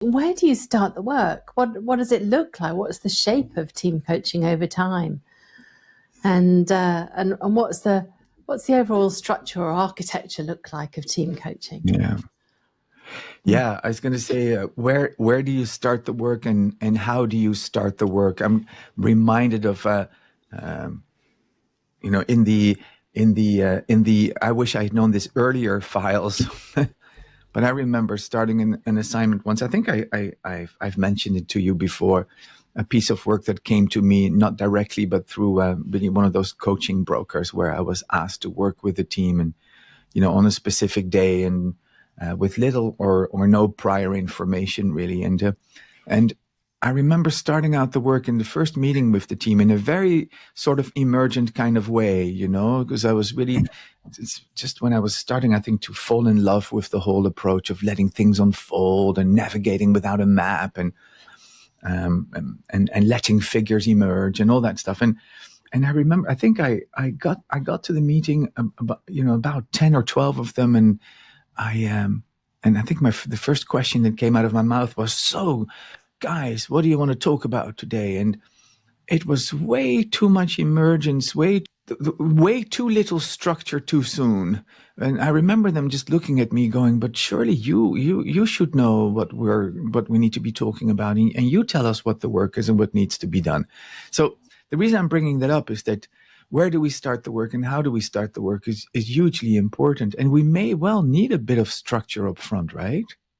Where do you start the work? What does it look like? What's the shape of team coaching over time? And what's the overall structure or architecture look like of team coaching? Yeah. Yeah, I was going to say, where do you start the work, and how do you start the work? I'm reminded of, in the I wish I had known this earlier files, but I remember starting an assignment once. I think I've mentioned it to you before. A piece of work that came to me not directly, but through really one of those coaching brokers, where I was asked to work with the team, and on a specific day, and with little or no prior information really. And I remember starting out the work in the first meeting with the team in a very sort of emergent kind of way, because I was really, it's just when I was starting, I think, to fall in love with the whole approach of letting things unfold and navigating without a map, and letting figures emerge and all that stuff. And I remember, I think I got to the meeting about 10 or 12 of them, and I think the first question that came out of my mouth was, "So, guys, what do you want to talk about today?" And it was way too much emergence, way too little structure too soon. And I remember them just looking at me going, "But surely you should know what we need to be talking about, and you tell us what the work is and what needs to be done." So the reason I'm bringing that up is that where do we start the work and how do we start the work is hugely important. And we may well need a bit of structure up front, right?